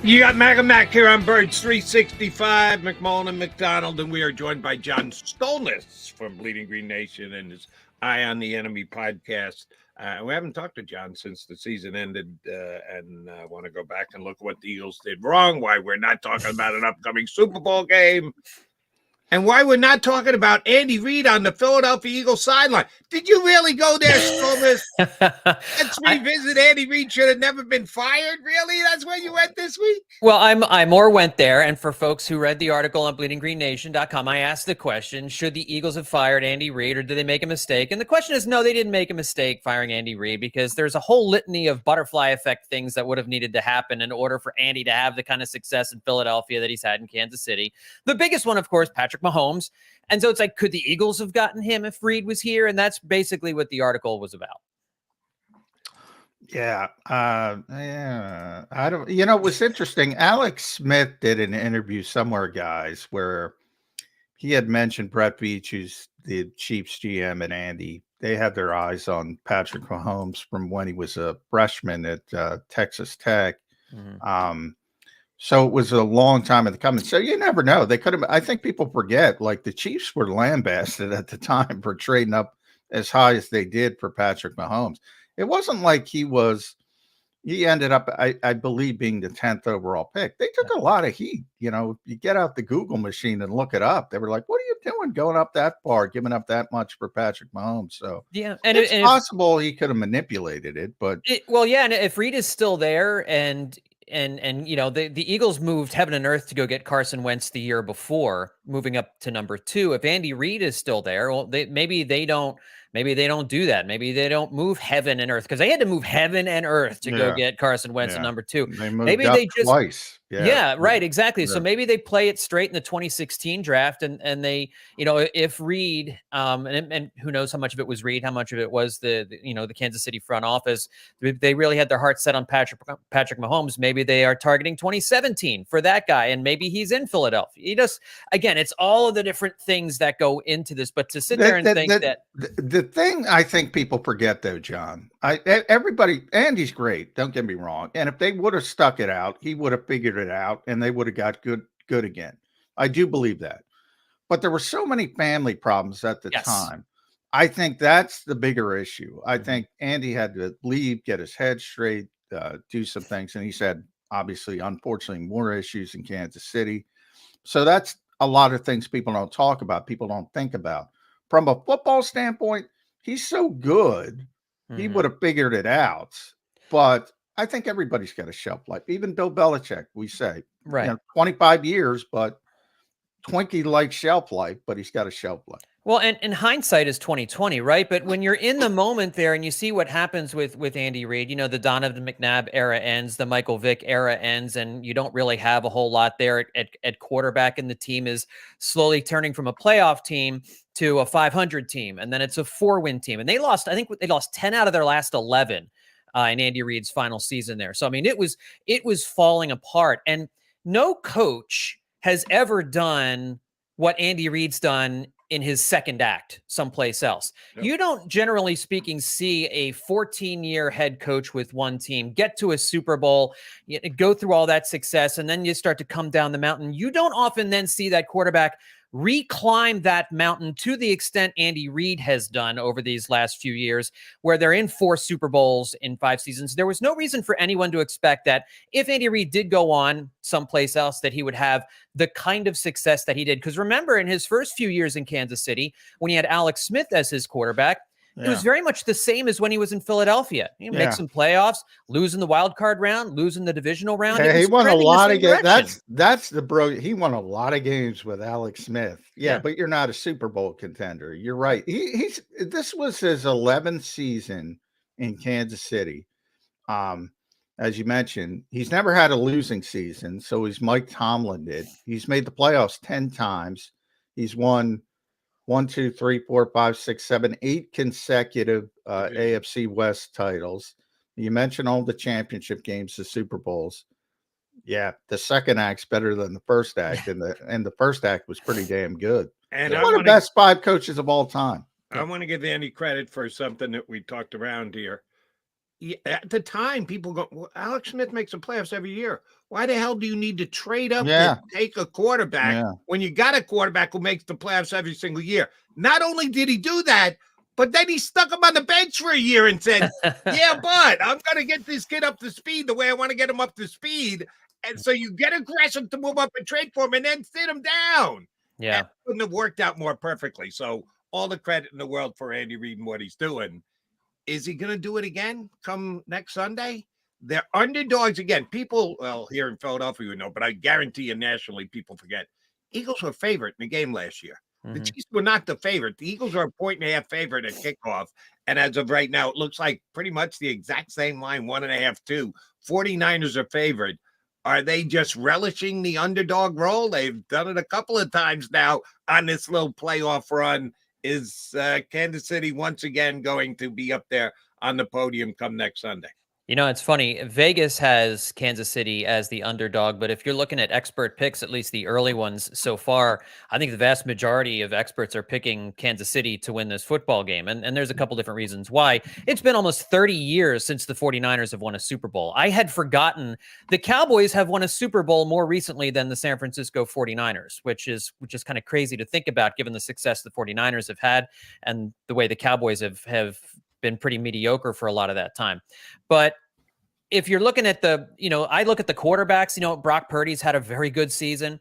You got Mac and Mac here on Birds 365, McMullen and McDonald, and we are joined by John Stolnis from Bleeding Green Nation and his Eye on the Enemy podcast. We haven't talked to John since the season ended, and want to go back and look what the Eagles did wrong, why we're not talking about an upcoming Super Bowl game, and why we're not talking about Andy Reid on the Philadelphia Eagles sideline. Did you really go there, Stolnis? Let's revisit Andy Reid should have never been fired. Really? That's where you went this week? Well, I more went there. And for folks who read the article on bleedinggreennation.com, I asked the question, should the Eagles have fired Andy Reid or did they make a mistake? And the question is, no, they didn't make a mistake firing Andy Reid, because there's a whole litany of butterfly effect things that would have needed to happen in order for Andy to have the kind of success in Philadelphia that he's had in Kansas City. The biggest one, of course, Patrick Mahomes. And so it's like, could the Eagles have gotten him if Reid was here? And that's basically what the article was about. Yeah. I don't, it was interesting. Alex Smith did an interview somewhere, guys, where he had mentioned Brett Veach, who's the Chiefs GM, and Andy. They had their eyes on Patrick Mahomes from when he was a freshman at Texas Tech. Mm-hmm. So it was a long time in the coming. So you never know. They could have, I think people forget, like the Chiefs were lambasted at the time for trading up as high as they did for Patrick Mahomes. It wasn't like he ended up, I believe, being the 10th overall pick. They took a lot of heat. You get out the Google machine and look it up. They were like, what are you doing going up that far, giving up that much for Patrick Mahomes? So yeah, and it's possible he could have manipulated it, but and if Reid is still there and the Eagles moved heaven and earth to go get Carson Wentz the year before, moving up to number 2. If Andy Reid is still there, well, maybe they don't do that. Maybe they don't move heaven and earth, because they had to move heaven and earth to go get Carson Wentz at number 2. Maybe they just twice. Yeah, right, exactly. Yeah. So maybe they play it straight in the 2016 draft, and they, if Reid, and who knows how much of it was Reid, how much of it was the Kansas City front office. They really had their hearts set on Patrick Mahomes. Maybe they are targeting 2017 for that guy, and maybe he's in Philadelphia. Again, it's all of the different things that go into this. But to sit there and think that the thing I think people forget, though, John, Andy's great. Don't get me wrong. And if they would have stuck it out, he would have figured it out, and they would have got good again. I do believe that. But there were so many family problems at the time. I think that's the bigger issue. I think Andy had to leave, get his head straight, do some things. And he's had, obviously, unfortunately, more issues in Kansas City. So that's a lot of things people don't talk about, people don't think about. From a football standpoint, he's so good, he would have figured it out. But I think everybody's got a shelf life. Even Bill Belichick, we say, 25 years, but Twinkie-like shelf life, but he's got a shelf life. Well, and hindsight is 2020, right? But when you're in the moment there and you see what happens with Andy Reid, the Donovan McNabb era ends, the Michael Vick era ends, and you don't really have a whole lot there at quarterback, and the team is slowly turning from a playoff team to a 500 team, and then it's a 4-win team. And I think they lost 10 out of their last 11 in Andy Reid's final season there. So, I mean, it was falling apart, and no coach has ever done what Andy Reid's done in his second act someplace else. Yep. You don't, generally speaking, see a 14-year head coach with one team get to a Super Bowl, go through all that success, and then you start to come down the mountain. You don't often then see that quarterback reclimb that mountain to the extent Andy Reid has done over these last few years, where they're in 4 Super Bowls in 5 seasons. There was no reason for anyone to expect that if Andy Reid did go on someplace else, that he would have the kind of success that he did. Because remember, in his first few years in Kansas City, when he had Alex Smith as his quarterback, it was very much the same as when he was in Philadelphia. He makes some playoffs, losing the wild card round, losing the divisional round. He won a lot of games. That's the bro. He won a lot of games with Alex Smith. Yeah, but you're not a Super Bowl contender. You're right. This was his 11th season in Kansas City. As you mentioned, he's never had a losing season. So he's Mike Tomlin did. He's made the playoffs 10 times. He's won 1, 2, 3, 4, 5, 6, 7, 8 consecutive AFC West titles. You mentioned all the championship games, the Super Bowls. Yeah, the second act's better than the first act, and the first act was pretty damn good. And one of the best 5 coaches of all time. I want to give Andy credit for something that we talked around here. at the time, people go, well, Alex Smith makes the playoffs every year. Why the hell do you need to trade up Yeah. to take a quarterback when you got a quarterback who makes the playoffs every single year? Not only did he do that, but then he stuck him on the bench for a year and said, yeah, but I'm going to get this kid up to speed the way I want to get him up to speed. And so you get aggressive to move up and trade for him and then sit him down. Yeah. And it couldn't have worked out more perfectly. So all the credit in the world for Andy Reid and what he's doing. Is he going to do it again come next Sunday? They're underdogs again. People, well, here in Philadelphia, you know, but I guarantee you nationally, people forget. Eagles were favorite in the game last year. The Chiefs were not the favorite. The Eagles are a 1.5 favorite at kickoff. And as of right now, it looks like pretty much the exact same line, 1.5, 2. 49ers are favored. Are they just relishing the underdog role? They've done it a couple of times now on this little playoff run. Is Kansas City once again going to be up there on the podium come next Sunday? You know, it's funny. Vegas has Kansas City as the underdog, but if you're looking at expert picks, at least the early ones so far, I think the vast majority of experts are picking Kansas City to win this football game. And there's a couple different reasons why. It's been almost 30 years since the 49ers have won a Super Bowl. I had forgotten the Cowboys have won a Super Bowl more recently than the San Francisco 49ers, which is kind of crazy to think about given the success the 49ers have had and the way the Cowboys have been pretty mediocre for a lot of that time. But if you're looking at I look at the quarterbacks, Brock Purdy's had a very good season.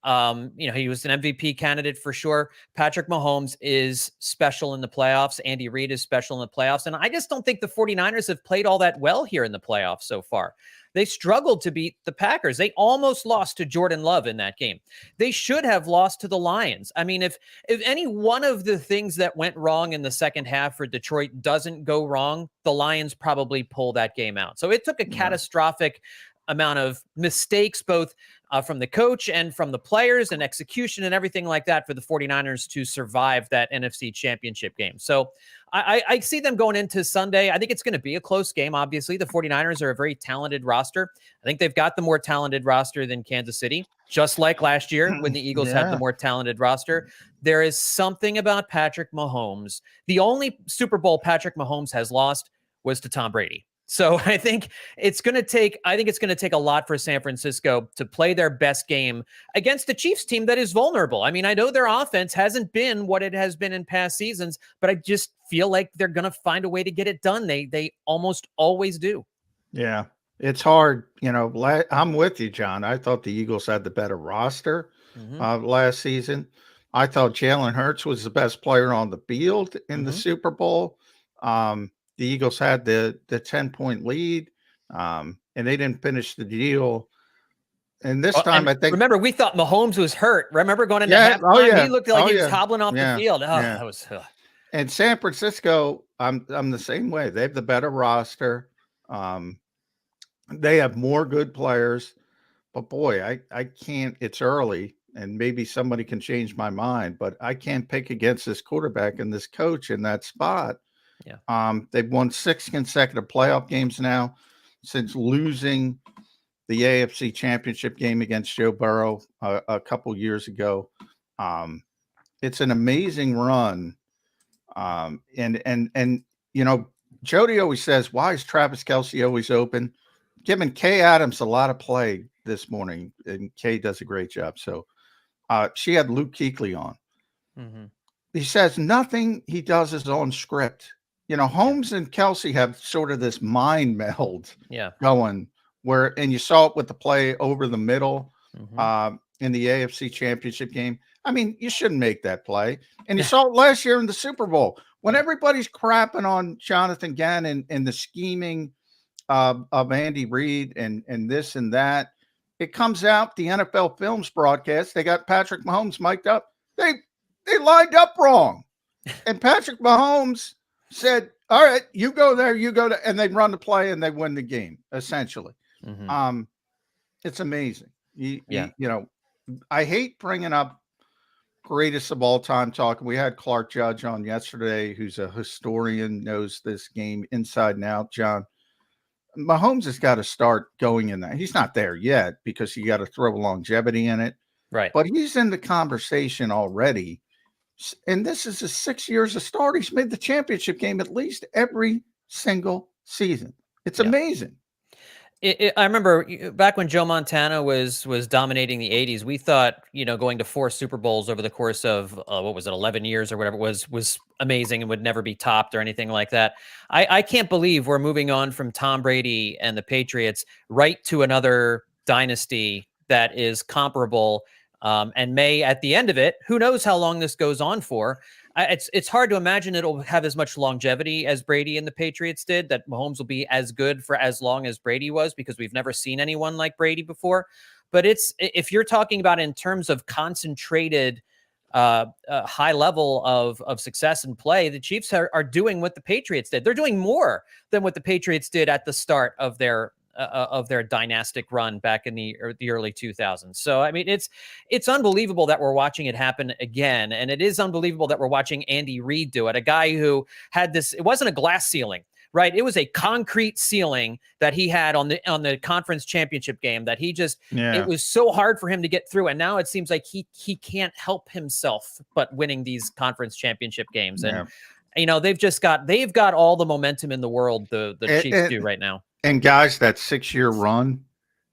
He was an MVP candidate for sure. Patrick Mahomes is special in the playoffs. Andy Reid is special in the playoffs. And I just don't think the 49ers have played all that well here in the playoffs so far. They struggled to beat the Packers. They almost lost to Jordan Love in that game. They should have lost to the Lions. I mean, if any one of the things that went wrong in the second half for Detroit doesn't go wrong, the Lions probably pull that game out. So it took a catastrophic amount of mistakes, both from the coach and from the players and execution and everything like that for the 49ers to survive that NFC championship game. So I see them going into Sunday. I think it's going to be a close game. Obviously, the 49ers are a very talented roster. I think they've got the more talented roster than Kansas City, just like last year when the Eagles had the more talented roster. There is something about Patrick Mahomes. The only Super Bowl Patrick Mahomes has lost was to Tom Brady. So I think it's going to take a lot for San Francisco to play their best game against a Chiefs team that is vulnerable. I mean, I know their offense hasn't been what it has been in past seasons, but I just feel like they're going to find a way to get it done. They almost always do. Yeah, it's hard. I'm with you, John. I thought the Eagles had the better roster last season. I thought Jalen Hurts was the best player on the field in the Super Bowl. The Eagles had the 10-point lead, and they didn't finish the deal. And this time, I think. Remember, we thought Mahomes was hurt. Remember going into halftime, he looked like he was hobbling off the field. That was. And San Francisco, I'm the same way. They have the better roster. They have more good players, but boy, I can't. It's early, and maybe somebody can change my mind, but I can't pick against this quarterback and this coach in that spot. Yeah. They've won 6 consecutive playoff games now since losing the AFC Championship game against Joe Burrow a couple years ago. It's an amazing run. And Jody always says, why is Travis Kelce always open? Giving Kay Adams a lot of play this morning, and Kay does a great job. So she had Luke Kuechly on. He says nothing he does is on script. Holmes and Kelce have sort of this mind meld going and you saw it with the play over the middle in the AFC Championship game. I mean, you shouldn't make that play. And you saw it last year in the Super Bowl when everybody's crapping on Jonathan Gannon and the scheming of Andy Reid and this and that. It comes out, the NFL Films broadcast, they got Patrick Mahomes mic'd up. They lined up wrong. And Patrick Mahomes said, all right, you go there, and they run the play and they win the game, essentially. It's amazing. I hate bringing up greatest of all time talk. We had Clark Judge on yesterday, who's a historian, knows this game inside and out. John, Mahomes has got to start going in that. He's not there yet because you got to throw longevity in it. Right. But he's in the conversation already. And this is his 6 years of start. He's made the championship game at least every single season. It's Yeah. amazing. I remember back when Joe Montana was dominating the 80s, we thought, going to 4 Super Bowls over the course of, what was it, 11 years or whatever it was amazing and would never be topped or anything like that. I can't believe we're moving on from Tom Brady and the Patriots right to another dynasty that is comparable, and may, at the end of it, who knows how long this goes on for. It's hard to imagine it'll have as much longevity as Brady and the Patriots did, that Mahomes will be as good for as long as Brady was, because we've never seen anyone like Brady before. But if you're talking about in terms of concentrated high level of success and play, the Chiefs are doing what the Patriots did. They're doing more than what the Patriots did at the start of their dynastic run back in the early 2000s. So, I mean, it's unbelievable that we're watching it happen again. And it is unbelievable that we're watching Andy Reid do it. A guy who had this, it wasn't a glass ceiling, right? It was a concrete ceiling that he had on the conference championship game that he just, it was so hard for him to get through. And now it seems like he can't help himself but winning these conference championship games. And, they've got all the momentum in the world, the Chiefs do right now. And guys, that 6-year run,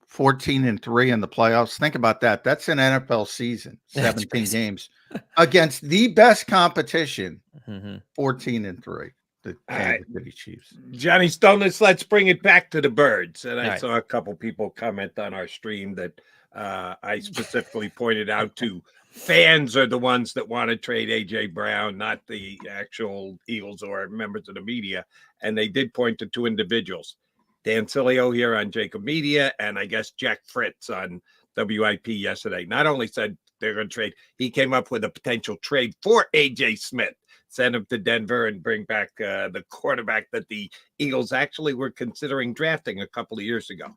14-3 in the playoffs. Think about that. That's an NFL season, 17 games against the best competition. 14-3, the Kansas City Chiefs. Johnny Stolnis, let's bring it back to the birds. And I saw a couple people comment on our stream that I specifically pointed out to. Fans are the ones that want to trade A.J. Brown, not the actual Eagles or members of the media. And they did point to 2 individuals. Dan Cilio here on JAKIB Media, and I guess Jack Fritz on WIP yesterday. Not only said they're going to trade, he came up with a potential trade for A.J. Smith, send him to Denver and bring back the quarterback that the Eagles actually were considering drafting a couple of years ago.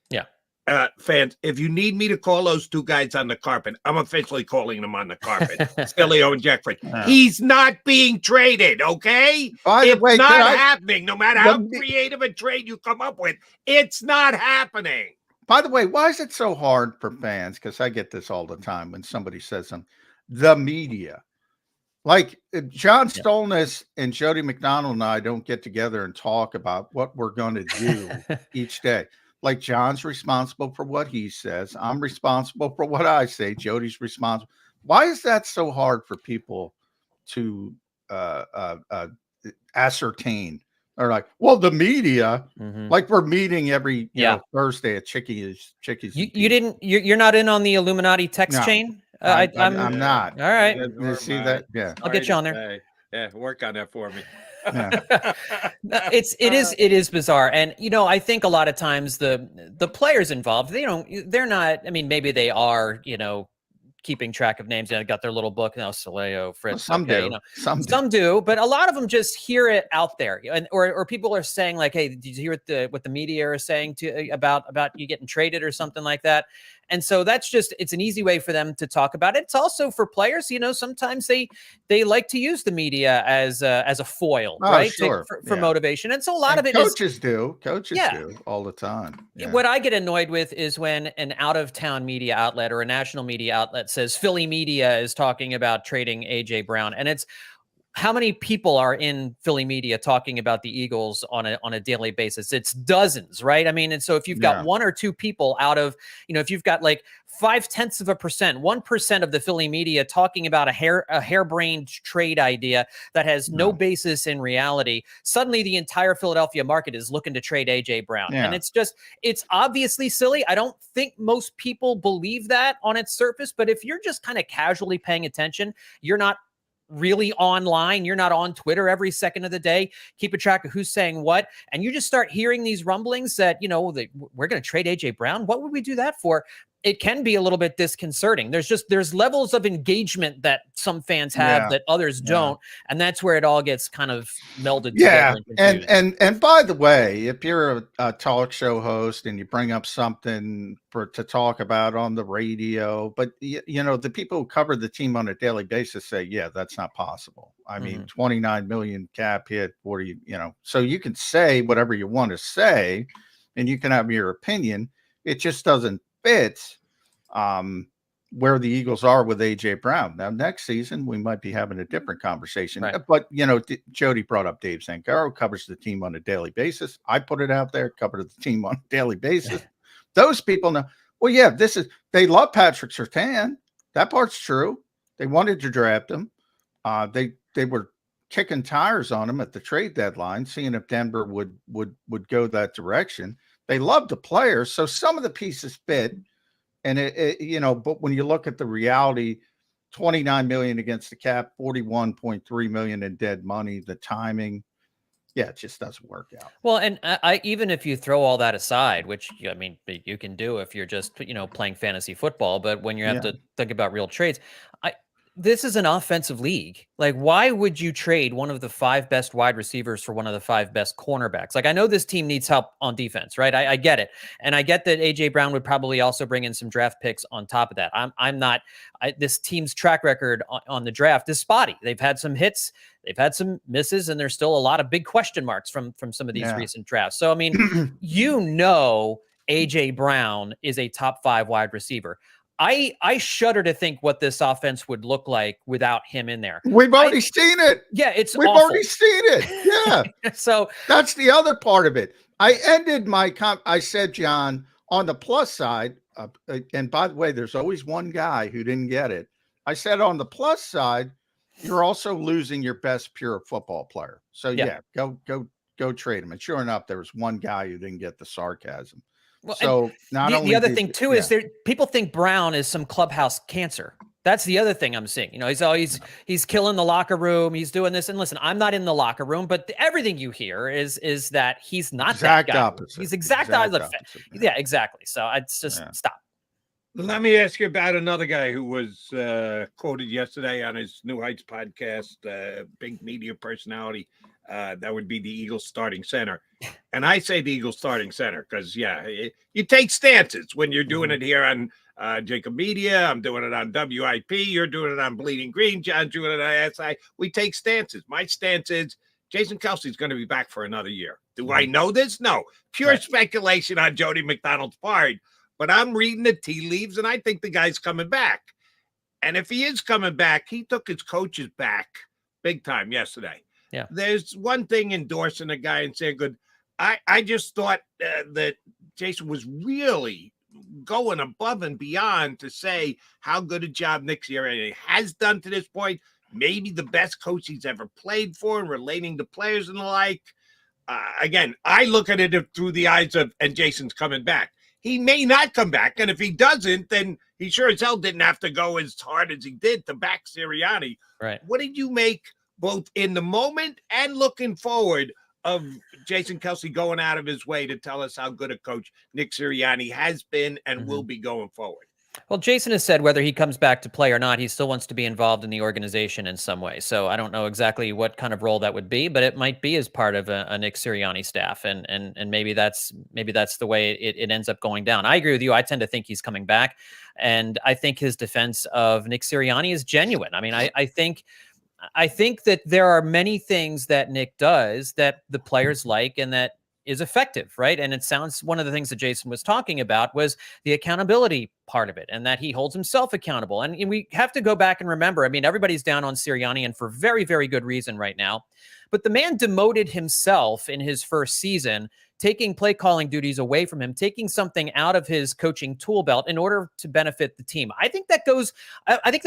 Yeah. Fans, if you need me to call those 2 guys on the carpet, I'm officially calling them on the carpet. Cilio and Jack Fritz. He's not being traded, okay? It's not happening. No matter how creative a trade you come up with, it's not happening. By the way, why is it so hard for fans? Because I get this all the time when somebody says something. The media. Like John Stolnis and Jody McDonald and I don't get together and talk about what we're going to do each day. Like John's responsible for what he says. I'm responsible for what I say. Jody's responsible. Why is that so hard for people to ascertain? Or like, well, the media, like we're meeting every Thursday at Chickies. You're not in on the Illuminati text chain? I'm not. All right. You see that? Yeah. I'll get you on there. Yeah, work on that for me. It is bizarre. And, I think a lot of times the players involved, they're not, I mean, maybe they are, keeping track of names. Got their little book now, Cilio, Fritz. Well, some do, but a lot of them just hear it out there, or people are saying like, "Hey, did you hear what the media are saying about you getting traded or something like that?" And so that's it's an easy way for them to talk about it. It's also for players, sometimes they like to use the media as a foil, right? Sure. For motivation. And so a lot of it coaches do all the time. Yeah. What I get annoyed with is when an out-of-town media outlet or a national media outlet says Philly media is talking about trading A.J. Brown. And it's how many people are in Philly media talking about the Eagles on a daily basis? It's dozens, right? I mean, and so if you've got 1 or 2 people out of, if you've got like 0.5%, 1% of the Philly media talking about a harebrained trade idea that has no basis in reality, suddenly the entire Philadelphia market is looking to trade A.J. Brown. And it's obviously silly. I don't think most people believe that on its surface, but if you're just kind of casually paying attention, you're not really online, you're not on Twitter every second of the day, keeping track of who's saying what, and you just start hearing these rumblings that, we're going to trade A.J. Brown. What would we do that for? It can be a little bit disconcerting. There's levels of engagement that some fans have that others don't. And that's where it all gets kind of melded together. And by the way, if you're a talk show host and you bring up something to talk about on the radio, but the people who cover the team on a daily basis say, yeah, that's not possible. I mean, 29 million cap hit, 40, so you can say whatever you want to say and you can have your opinion. It just doesn't fit where the Eagles are with A.J. Brown. Now, next season, we might be having a different conversation. Right. But, Jody brought up Dave Zangaro, covers the team on a daily basis. I put it out there, covered the team on a daily basis. Those people know, well, yeah, they love Patrick Surtain. That part's true. They wanted to draft him. They were kicking tires on him at the trade deadline, seeing if Denver would go that direction. They love the players, so some of the pieces fit. And but when you look at the reality, $29 million against the cap, $41.3 million in dead money, the timing, yeah, it just doesn't work out. Well, and I even if you throw all that aside, which I mean you can do if you're just playing fantasy football, but when you have to think about real trades, this is an offensive league. Like, why would you trade one of the 5 best wide receivers for one of the 5 best cornerbacks? Like, I know this team needs help on defense, right? I get it. And I get that A.J. Brown would probably also bring in some draft picks on top of that. This team's track record on the draft is spotty. They've had some hits, they've had some misses, and there's still a lot of big question marks from some of these recent drafts. So, I mean, A.J. Brown is a top 5 wide receiver. I shudder to think what this offense would look like without him in there. We've already seen it. Yeah, we've awful. already seen it. Yeah. So that's the other part of it. I ended I said, John, on the plus side, and by the way, there's always one guy who didn't get it. I said on the plus side, you're also losing your best pure football player. So go trade him. And sure enough, there was one guy who didn't get the sarcasm. Well, so the other thing too is people think Brown is some clubhouse cancer. That's the other thing I'm seeing. He's killing the locker room. He's doing this. And listen, I'm not in the locker room, but everything you hear is that he's not exact that guy. opposite. He's exact opposite. Yeah, exactly. So it's just stop. Let me ask you about another guy who was quoted yesterday on his New Heights podcast, big media personality. That would be the Eagles starting center. And I say the Eagles starting center because, you take stances when you're doing it here on JAKIB Media. I'm doing it on WIP. You're doing it on Bleeding Green. John's doing it on SI. We take stances. My stance is Jason Kelce is going to be back for another year. Do I know this? No. Pure speculation on Jody McDonald's part. But I'm reading the tea leaves, and I think the guy's coming back. And if he is coming back, he took his coaches back big time yesterday. Yeah. There's one thing endorsing a guy and saying good. I just thought that Jason was really going above and beyond to say how good a job Nick Sirianni has done to this point. Maybe the best coach he's ever played for and relating to players and the like. Again, I look at it through the eyes of, and Jason's coming back. He may not come back. And if he doesn't, then he sure as hell didn't have to go as hard as he did to back Sirianni. Right. What did you make both in the moment and looking forward of Jason Kelce going out of his way to tell us how good a coach Nick Sirianni has been and will be going forward? Well, Jason has said whether he comes back to play or not, he still wants to be involved in the organization in some way. So I don't know exactly what kind of role that would be, but it might be as part of a Nick Sirianni staff, and maybe that's the way it ends up going down. I agree with you. I tend to think he's coming back, and I think his defense of Nick Sirianni is genuine. I mean, I think that there are many things that Nick does that the players like and that is effective, right? And it sounds, one of the things that Jason was talking about was the accountability part of it, and that he holds himself accountable. And we have to go back and remember, I mean, everybody's down on Sirianni, and for very, very good reason right now. But the man demoted himself in his first season, taking play calling duties away from him, taking something out of his coaching tool belt in order to benefit the team. I think that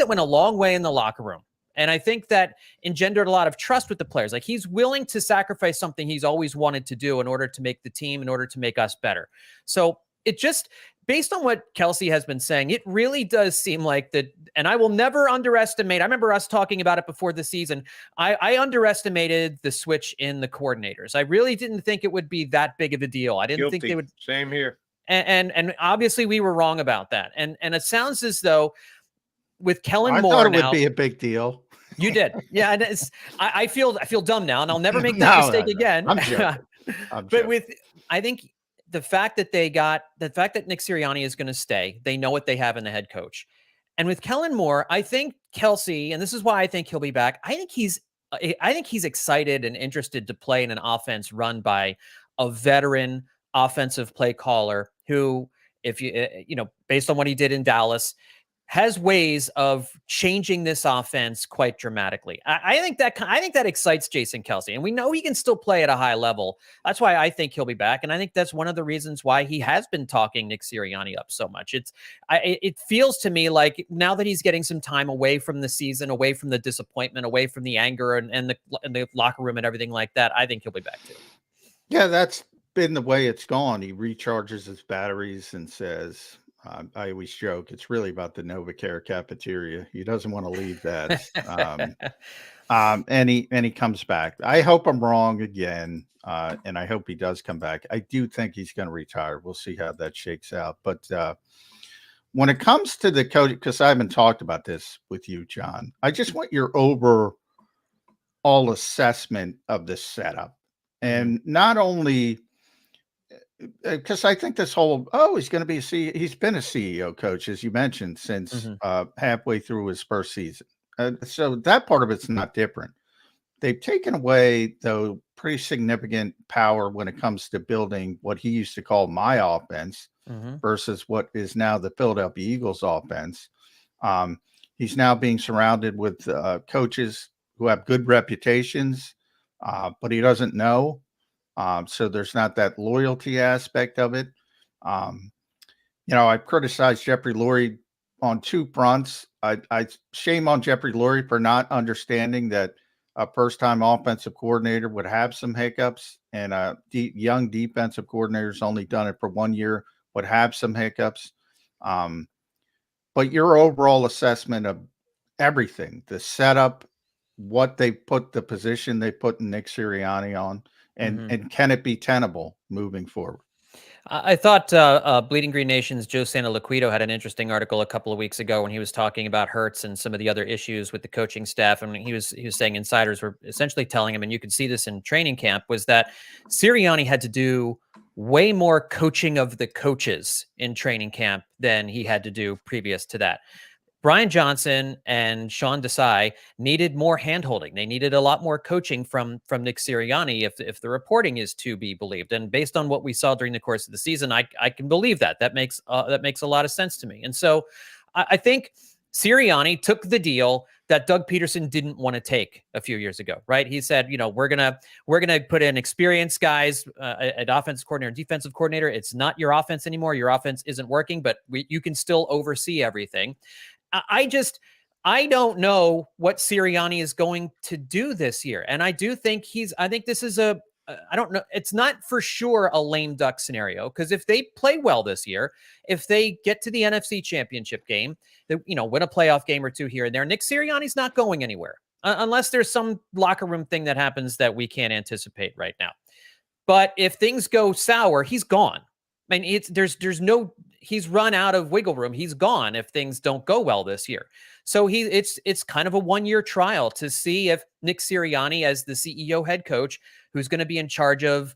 went a long way in the locker room. And I think that engendered a lot of trust with the players. Like, he's willing to sacrifice something he's always wanted to do in order to make the team, in order to make us better. So it just, based on what Kelce has been saying, it really does seem like that. And I will never underestimate. I remember us talking about it before the season. I underestimated the switch in the coordinators. I really didn't think it would be that big of a deal. I didn't think they would. Same here. And obviously we were wrong about that. And it sounds as though with Kellen Moore, I thought it would be a big deal. You did, yeah. And I feel dumb now, and I'll never make that mistake again. I'm joking. But I think the fact that Nick Sirianni is going to stay, they know what they have in the head coach, and with Kellen Moore, I think Kelce, and this is why I think he'll be back. I think he's excited and interested to play in an offense run by a veteran offensive play caller who, if based on what he did in Dallas, has ways of changing this offense quite dramatically. I think that excites Jason Kelce, and we know he can still play at a high level. That's why I think he'll be back, and I think that's one of the reasons why he has been talking Nick Sirianni up so much. It feels to me like now that he's getting some time away from the season, away from the disappointment, away from the anger and the locker room and everything like that, I think he'll be back too. Yeah, that's been the way it's gone. He recharges his batteries and says, I always joke, it's really about the NovaCare cafeteria. He doesn't want to leave that. And he comes back. I hope I'm wrong again. And I hope he does come back. I do think he's going to retire. We'll see how that shakes out. But when it comes to the coach, because I haven't talked about this with you, John, I just want your overall assessment of the setup. And not only because I think this whole, he's going to be he's been a CEO coach, as you mentioned, since halfway through his first season. So that part of it's not different. They've taken away, though, pretty significant power when it comes to building what he used to call my offense versus what is now the Philadelphia Eagles offense. He's now being surrounded with coaches who have good reputations, but he doesn't know. So there's not that loyalty aspect of it. I've criticized Jeffrey Lurie on two fronts. I shame on Jeffrey Lurie for not understanding that a first-time offensive coordinator would have some hiccups, and a young defensive coordinator's only done it for 1 year, would have some hiccups. But your overall assessment of everything, the setup, what they put, the position they put Nick Sirianni on, and can it be tenable moving forward? I thought Bleeding Green Nation's Joe Santaliquito had an interesting article a couple of weeks ago when he was talking about Hurts and some of the other issues with the coaching staff. And he was saying insiders were essentially telling him, and you could see this in training camp, was that Sirianni had to do way more coaching of the coaches in training camp than he had to do previous to that. Brian Johnson and Sean Desai needed more handholding. They needed a lot more coaching from Nick Sirianni if the reporting is to be believed. And based on what we saw during the course of the season, I can believe that. That makes a lot of sense to me. And so I think Sirianni took the deal that Doug Peterson didn't want to take a few years ago, right? He said, we're gonna put in experienced guys at offensive coordinator and defensive coordinator. It's not your offense anymore. Your offense isn't working, but you can still oversee everything. I don't know what Sirianni is going to do this year. And I do think I think this is I don't know. It's not for sure a lame duck scenario, because if they play well this year, if they get to the NFC Championship game, they, win a playoff game or two here and there, Nick Sirianni's not going anywhere unless there's some locker room thing that happens that we can't anticipate right now. But if things go sour, he's gone. I mean, he's run out of wiggle room. He's gone if things don't go well this year. So it's kind of a 1-year trial to see if Nick Sirianni, as the CEO head coach, who's going to be in charge of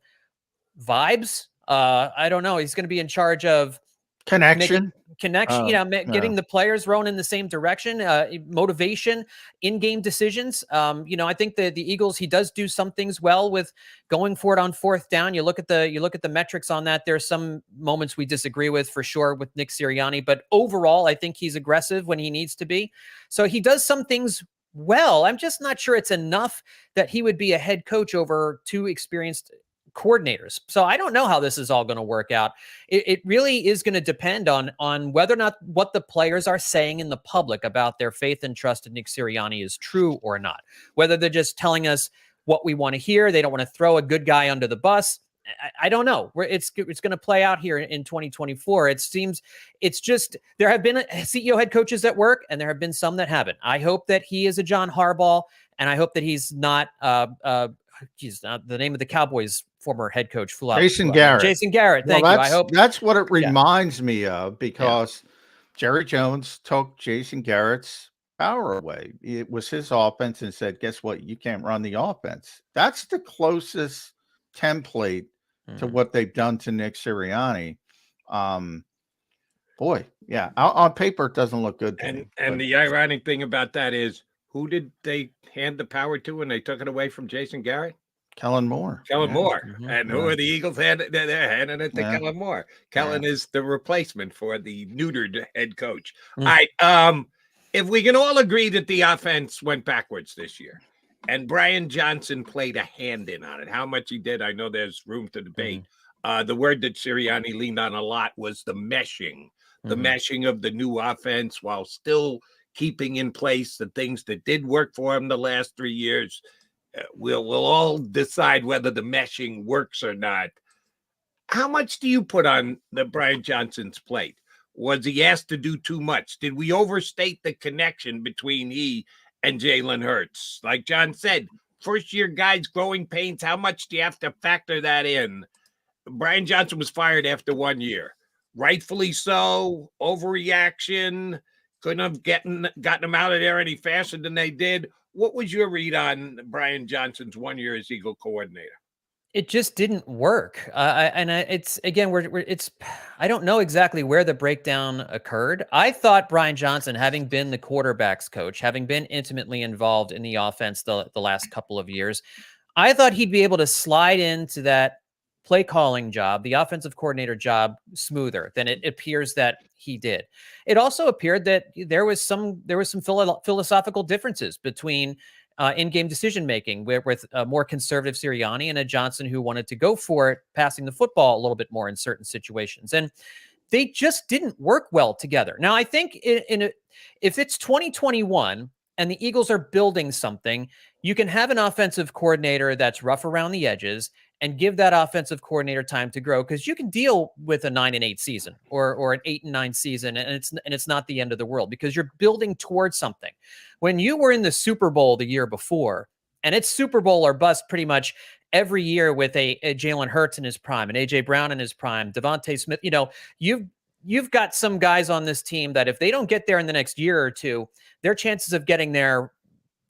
vibes. I don't know. He's going to be in charge of connection, getting the players rowing in the same direction, motivation, in-game decisions. I think the Eagles, he does do some things well with going for it on fourth down. You look at the metrics on that. There's some moments we disagree with for sure with Nick Sirianni, but overall, I think he's aggressive when he needs to be. So he does some things well. I'm just not sure it's enough that he would be a head coach over two experienced coordinators. So I don't know how this is all going to work out. It really is going to depend on whether or not what the players are saying in the public about their faith and trust in Nick Sirianni is true or not. Whether they're just telling us what we want to hear. They don't want to throw a good guy under the bus. I don't know. It's going to play out here in 2024. It seems it's just there have been CEO head coaches that work, and there have been some that haven't. I hope that he is a John Harbaugh, and I hope that he's not the name of the Cowboys' former head coach flew out. Jason Garrett. Jason Garrett. Thank you. I hope that's what it reminds me of, because Jerry Jones took Jason Garrett's power away. It was his offense and said, guess what? You can't run the offense. That's the closest template to what they've done to Nick Sirianni. On paper, it doesn't look good. And the ironic thing about that is, who did they hand the power to when they took it away from Jason Garrett? Kellen Moore. Kellen Moore. Mhm. And who are the Eagles? They're handing it to Kellen Moore. Kellen is the replacement for the neutered head coach. All right. If we can all agree that the offense went backwards this year and Brian Johnson played a hand in on it, how much he did, I know there's room to debate. The word that Sirianni leaned on a lot was the meshing of the new offense while still keeping in place the things that did work for him the last 3 years. We'll all decide whether the meshing works or not. How much do you put on the Brian Johnson's plate? Was he asked to do too much? Did we overstate the connection between he and Jalen Hurts? Like John said, first-year guys, growing pains, how much do you have to factor that in? Brian Johnson was fired after 1 year. Rightfully so, overreaction, couldn't have gotten him out of there any faster than they did. What was your read on Brian Johnson's 1 year as Eagle coordinator? It just didn't work. It's again, I don't know exactly where the breakdown occurred. I thought Brian Johnson, having been the quarterback's coach, having been intimately involved in the offense the last couple of years, I thought he'd be able to slide into that play calling job, the offensive coordinator job, smoother than it appears that he did. It also appeared that there was some philosophical differences between in-game decision making with a more conservative Sirianni and a Johnson who wanted to go for it, passing the football a little bit more in certain situations, and they just didn't work well together. Now, I think if it's 2021 and the Eagles are building something, you can have an offensive coordinator that's rough around the edges and give that offensive coordinator time to grow, because you can deal with a 9-8 season or an 8-9 season, and it's not the end of the world because you're building towards something. When you were in the Super Bowl the year before, and it's Super Bowl or bust pretty much every year with a Jalen Hurts in his prime, and AJ Brown in his prime, Devontae Smith, you've got some guys on this team that if they don't get there in the next year or two, their chances of getting there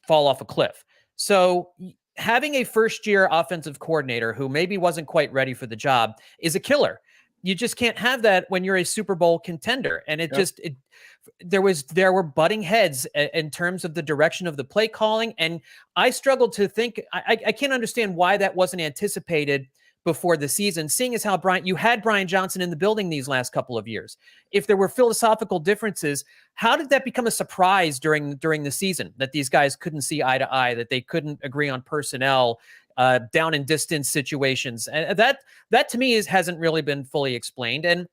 fall off a cliff. So having a first-year offensive coordinator who maybe wasn't quite ready for the job is a killer. You just can't have that when you're a Super Bowl contender. And there were butting heads in terms of the direction of the play calling. And I struggled to think, I can't understand why that wasn't anticipated before the season, seeing as how you had Brian Johnson in the building these last couple of years. If there were philosophical differences, how did that become a surprise during the season, that these guys couldn't see eye to eye, that they couldn't agree on personnel, down and distance situations? And that to me hasn't really been fully explained. And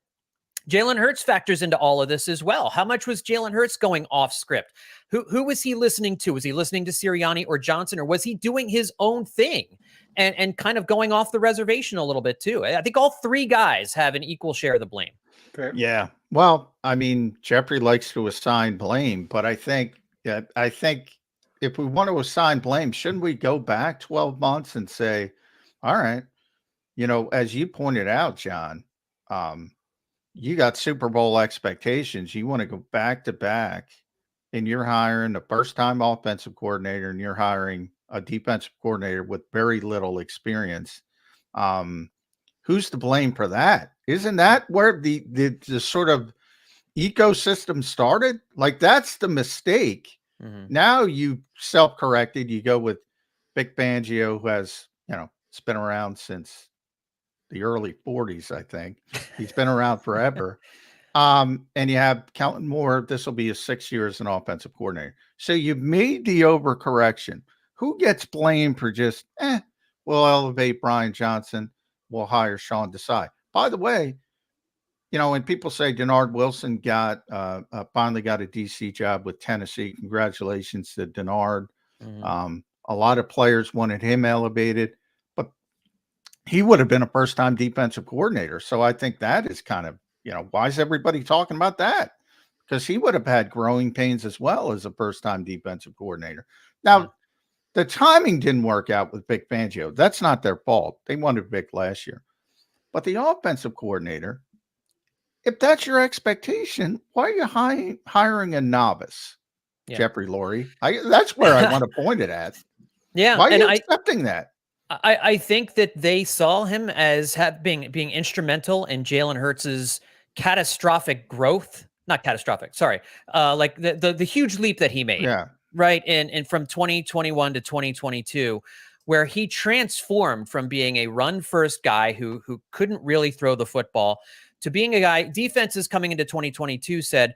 Jalen Hurts factors into all of this as well. How much was Jalen Hurts going off script? Who was he listening to? Was he listening to Sirianni or Johnson, or was he doing his own thing and kind of going off the reservation a little bit too? I think all three guys have an equal share of the blame. Fair. Yeah. Well, I mean, Jeffrey likes to assign blame, but I think if we want to assign blame, shouldn't we go back 12 months and say, all right, as you pointed out, John, you got Super Bowl expectations. You want to go back to back, and you're hiring a first-time offensive coordinator, and you're hiring a defensive coordinator with very little experience. Who's to blame for that? Isn't that where the sort of ecosystem started? Like, that's the mistake. Mm-hmm. Now you self-corrected. You go with Vic Fangio, who has, it's been around since the early 40s, I think. He's been around forever. And you have Kellen Moore. This will be his 6 years as an offensive coordinator. So you've made the overcorrection. Who gets blamed for just, we'll elevate Brian Johnson, we'll hire Sean Desai. By the way, when people say Denard Wilson finally got a DC job with Tennessee, congratulations to Denard. Mm-hmm. A lot of players wanted him elevated, but he would have been a first-time defensive coordinator. So I think that is kind of, why is everybody talking about that? Because he would have had growing pains as well as a first-time defensive coordinator. Now, the timing didn't work out with Vic Fangio. That's not their fault. They wanted Vic last year. But the offensive coordinator, if that's your expectation, why are you hiring a novice, Jeffrey Lurie? That's where I want to point it at. Yeah. Why are you accepting that? I think that they saw him as being instrumental in Jalen Hurts' catastrophic growth. Not catastrophic, sorry. Like the huge leap that he made. Yeah. Right. And from 2021 to 2022, where he transformed from being a run-first guy who couldn't really throw the football to being a guy. Defenses coming into 2022 said,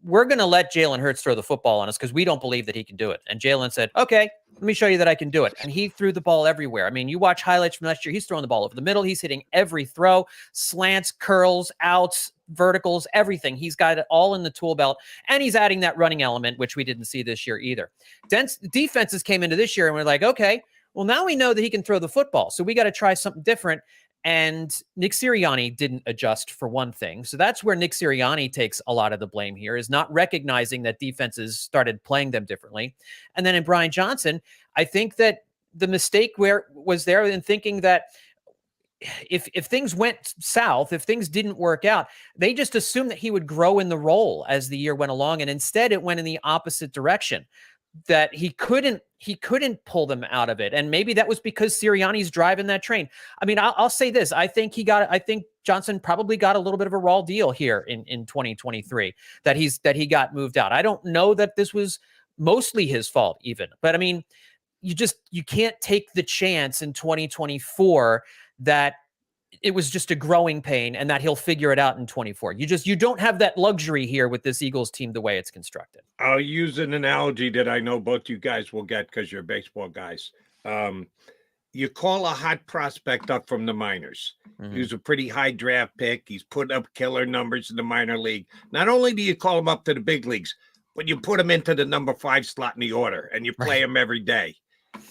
we're going to let Jalen Hurts throw the football on us because we don't believe that he can do it. And Jalen said, okay, let me show you that I can do it. And he threw the ball everywhere. I mean, you watch highlights from last year, he's throwing the ball over the middle. He's hitting every throw, slants, curls, outs, verticals, everything. He's got it all in the tool belt. And he's adding that running element, which we didn't see this year either. Defenses came into this year and we're like, okay, well, now we know that he can throw the football. So we got to try something different. And Nick Sirianni didn't adjust for one thing. So that's where Nick Sirianni takes a lot of the blame here, is not recognizing that defenses started playing them differently. And then in Brian Johnson, I think that the mistake was there in thinking that if things went south, if things didn't work out, they just assumed that he would grow in the role as the year went along. And instead it went in the opposite direction, that he couldn't pull them out of it. And maybe that was because Sirianni's driving that train. I mean, I'll say this. I think Johnson probably got a little bit of a raw deal here in 2023, that he got moved out. I don't know that this was mostly his fault even, but I mean, you can't take the chance in 2024 that it was just a growing pain and that he'll figure it out in 24. You don't have that luxury here with this Eagles team the way it's constructed. I'll use an analogy that I know both you guys will get because you're baseball guys. You call a hot prospect up from the minors. Mm-hmm. He's a pretty high draft pick. He's putting up killer numbers in the minor league. Not only do you call him up to the big leagues, but you put him into the number 5 slot in the order and you play him every day.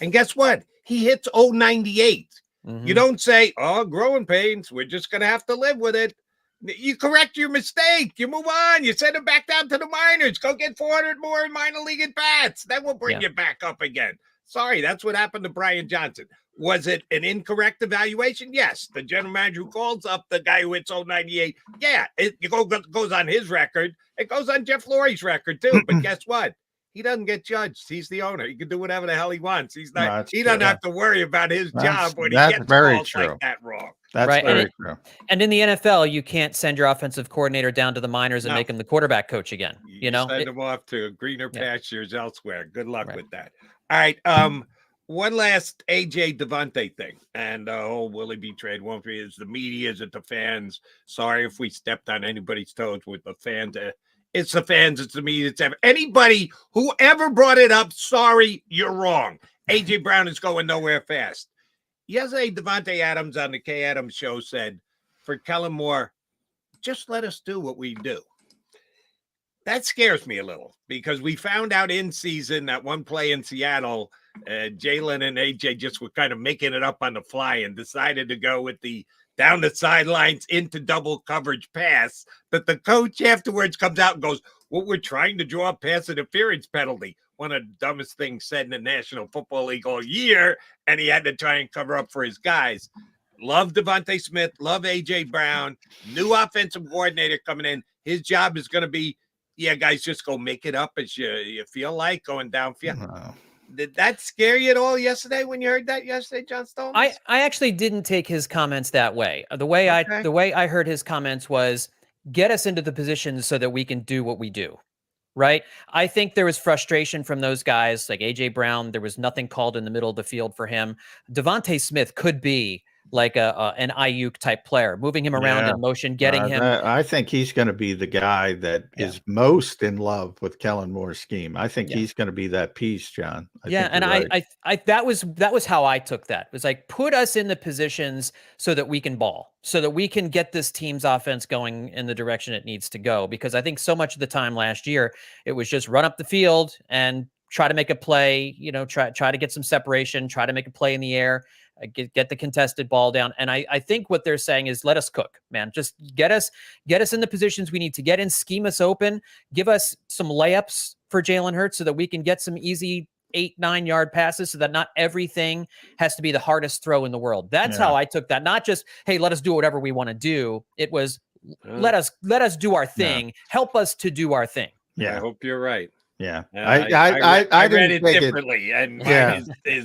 And guess what? He hits 098. Mm-hmm. You don't say, oh, growing pains, we're just going to have to live with it. You correct your mistake. You move on. You send him back down to the minors. Go get 400 more in minor league at bats. Then we'll bring you back up again. Sorry, that's what happened to Brian Johnson. Was it an incorrect evaluation? Yes. The general manager who calls up the guy who hits 098, yeah, it goes on his record. It goes on Jeff Lurie's record too. But guess what? He doesn't get judged. He's the owner. He can do whatever the hell he wants. He doesn't have to worry about his job when he gets calls like that wrong. That's right. Very true. And in the NFL, you can't send your offensive coordinator down to the minors and make him the quarterback coach again. You know, send him off to greener pastures elsewhere. Good luck with that. All right. One last AJ Devontae thing, and will he be traded? Won't be? Is the media? Is it the fans? Sorry if we stepped on anybody's toes with the fans. It's the fans, it's the media, it's anybody who ever brought it up. Sorry, you're wrong. AJ Brown is going nowhere fast. Yesterday, Devontae Adams on the Kay Adams show said, for Kellen Moore, just let us do what we do. That scares me a little because we found out in season that one play in Seattle, Jalen and AJ just were kind of making it up on the fly and decided to go with the down the sidelines into double coverage pass, that the coach afterwards comes out and goes, well, we're trying to draw a pass interference penalty. One of the dumbest things said in the National Football League all year, and he had to try and cover up for his guys. Love Devontae Smith, love A.J. Brown, new offensive coordinator coming in. His job is going to be, guys, just go make it up as you feel like going downfield. Wow. Did that scare you at all yesterday when you heard that yesterday, John Stolnis? I actually didn't take his comments that way. The way I heard his comments was, get us into the positions so that we can do what we do. Right. I think there was frustration from those guys like AJ Brown. There was nothing called in the middle of the field for him. Devontae Smith could be like an Ayuk type player, moving him around in motion, getting him. I think he's going to be the guy that is most in love with Kellen Moore's scheme. I think he's going to be that piece, John. I that was how I took that. It was like, put us in the positions so that we can ball, so that we can get this team's offense going in the direction it needs to go. Because I think so much of the time last year, it was just run up the field and try to make a play, try to get some separation, try to make a play in the air. Get the contested ball down. And I think what they're saying is, let us cook, man. Just get us in the positions we need to get in, scheme us open, give us some layups for Jalen Hurts so that we can get some easy 8-9 yard passes so that not everything has to be the hardest throw in the world. That's how I took that. Not just, hey, let us do whatever we want to do. It was, let us do our thing. Help us to do our thing. Yeah. I hope you're right. Yeah. I read it differently. And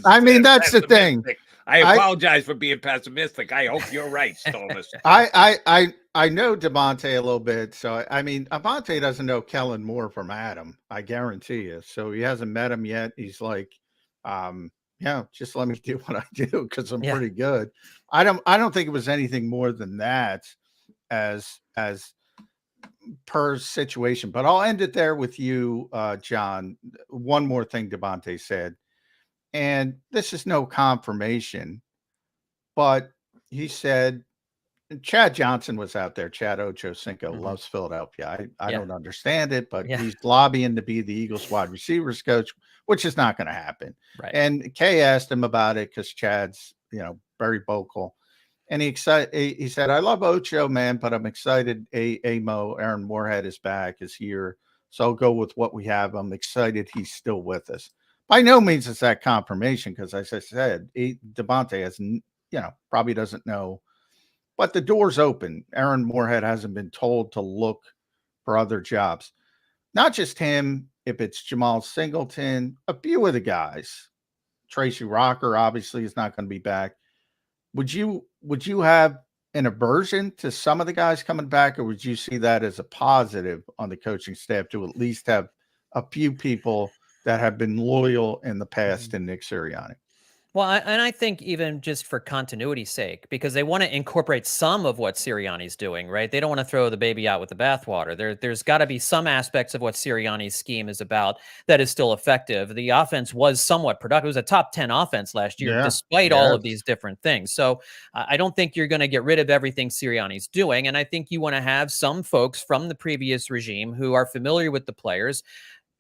I mean, that's the thing. I apologize for being pessimistic. I hope you're right, Stolnis. I know Devontae a little bit. So, I mean, Devontae doesn't know Kellen Moore from Adam. I guarantee you. So he hasn't met him yet. He's like, Yeah, just let me do what I do because I'm pretty good. I don't think it was anything more than that as per situation. But I'll end it there with you, John. One more thing Devontae said, and this is no confirmation, but he said Chad Johnson was out there. Chad Ochocinco loves Philadelphia. I don't understand it, but he's lobbying to be the Eagles wide receivers coach, which is not going to happen. Right. And Kay asked him about it because Chad's, very vocal. And he said, I love Ocho, man, but I'm excited. Amo, Aaron Moorhead is back, is here. So I'll go with what we have. I'm excited he's still with us. By no means is that confirmation because, as I said, Devontae has, probably doesn't know. But the door's open. Aaron Moorhead hasn't been told to look for other jobs. Not just him, if it's Jamal Singleton, a few of the guys. Tracy Rocker obviously is not going to be back. Would you have an aversion to some of the guys coming back, or would you see that as a positive on the coaching staff to at least have a few people that have been loyal in the past in Nick Sirianni? Well, I think even just for continuity's sake, because they want to incorporate some of what Sirianni's doing, right? They don't want to throw the baby out with the bathwater. There's got to be some aspects of what Sirianni's scheme is about that is still effective. The offense was somewhat productive. It was a top 10 offense last year, despite all of these different things. So I don't think you're going to get rid of everything Sirianni's doing. And I think you want to have some folks from the previous regime who are familiar with the players,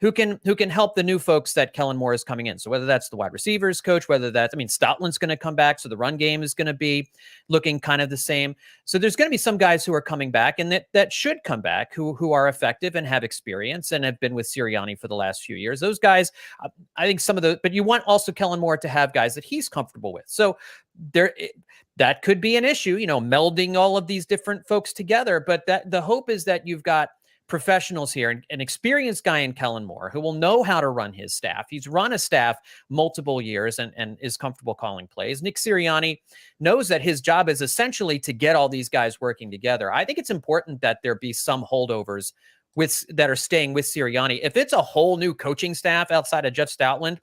who can help the new folks that Kellen Moore is coming in. So whether that's the wide receivers coach, whether that's, Stoutland's going to come back. So the run game is going to be looking kind of the same. So there's going to be some guys who are coming back and that should come back who are effective and have experience and have been with Sirianni for the last few years. Those guys, I think but you want also Kellen Moore to have guys that he's comfortable with. So that could be an issue, melding all of these different folks together. But the hope is that you've got professionals here, an experienced guy in Kellen Moore who will know how to run his staff. He's run a staff multiple years and is comfortable calling plays. Nick Sirianni knows that his job is essentially to get all these guys working together. I think it's important that there be some holdovers that are staying with Sirianni. If it's a whole new coaching staff outside of Jeff Stoutland,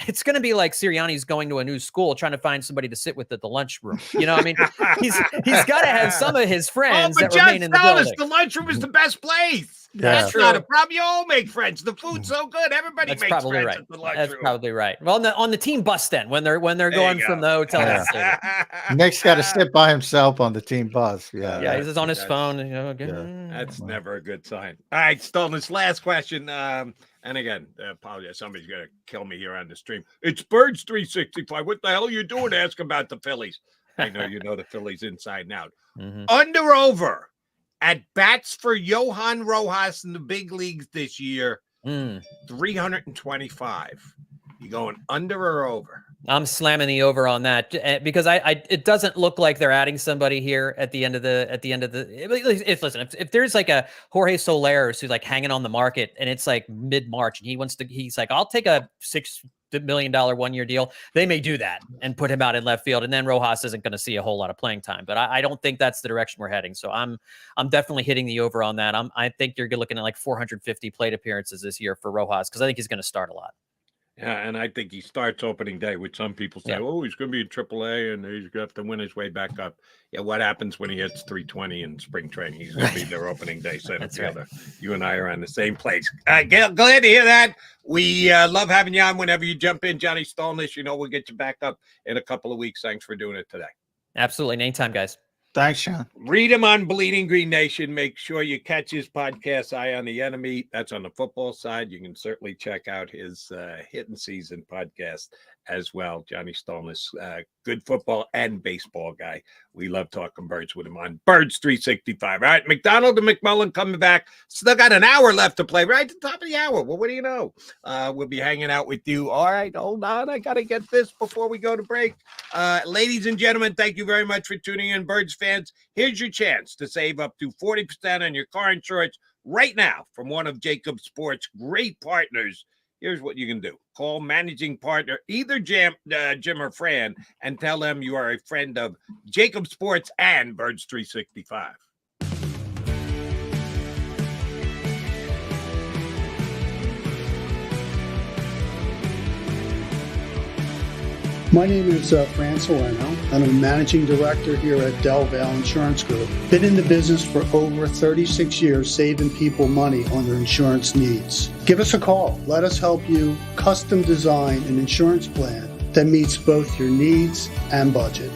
it's going to be like Sirianni's going to a new school trying to find somebody to sit with at the lunchroom. He's got to have some of his friends that remain in the building. The lunchroom is the best place. Yeah. That's not a problem. You all make friends. The food's so good. Everybody makes friends at the lunchroom. That's probably right. Well, on the team bus then, when they're going from the hotel to the stadium. Nick's got to sit by himself on the team bus. Yeah, he's just on his phone. That's never a good sign. All right, Stolnis, last question. And again, I apologize. Somebody's going to kill me here on the stream. It's Birds 365. What the hell are you doing to ask about the Phillies? I know you know the Phillies inside and out. Under or over at bats for Johan Rojas in the big leagues this year, 325. You going under or over? I'm slamming the over on that because it doesn't look like they're adding somebody here at the end of the if there's like a Jorge Soler who's like hanging on the market and it's like mid-March and he's like, I'll take a $6 million 1-year deal. They may do that and put him out in left field. And then Rojas isn't going to see a whole lot of playing time, but I don't think that's the direction we're heading. So I'm definitely hitting the over on that. I think you're looking at like 450 plate appearances this year for Rojas, because I think he's going to start a lot. Yeah, and I think he starts opening day, which some people say, oh, he's going to be in AAA and he's going to have to win his way back up. Yeah, what happens when he hits 320 in spring training? He's going to be their opening day center fielder. Right. You and I are on the same place. Glad to hear that. We love having you on whenever you jump in, Johnny Stolnis. We'll get you back up in a couple of weeks. Thanks for doing it today. Absolutely. Anytime, guys. Thanks, Sean. Read him on Bleeding Green Nation. Make sure you catch his podcast, Eye on the Enemy. That's on the football side. You can certainly check out his Hitting Season podcast as well. Johnny Stolnis, good football and baseball guy. We love talking birds with him on Birds 365. All right, McDonald and McMullen coming back. Still got an hour left to play, right at the top of the hour. Well, what do you know? We'll be hanging out with you. All right, hold on. I got to get this before we go to break. Ladies and gentlemen, thank you very much for tuning in, Birds fans. Here's your chance to save up to 40% on your car insurance right now from one of JAKIB Sports' great partners. Here's what you can do. Call managing partner, either Jim or Fran, and tell them you are a friend of JAKIB Sports and Birds 365. My name is Fran Salerno, and I'm a managing director here at Del Valle Insurance Group. Been in the business for over 36 years, saving people money on their insurance needs. Give us a call. Let us help you custom design an insurance plan that meets both your needs and budget.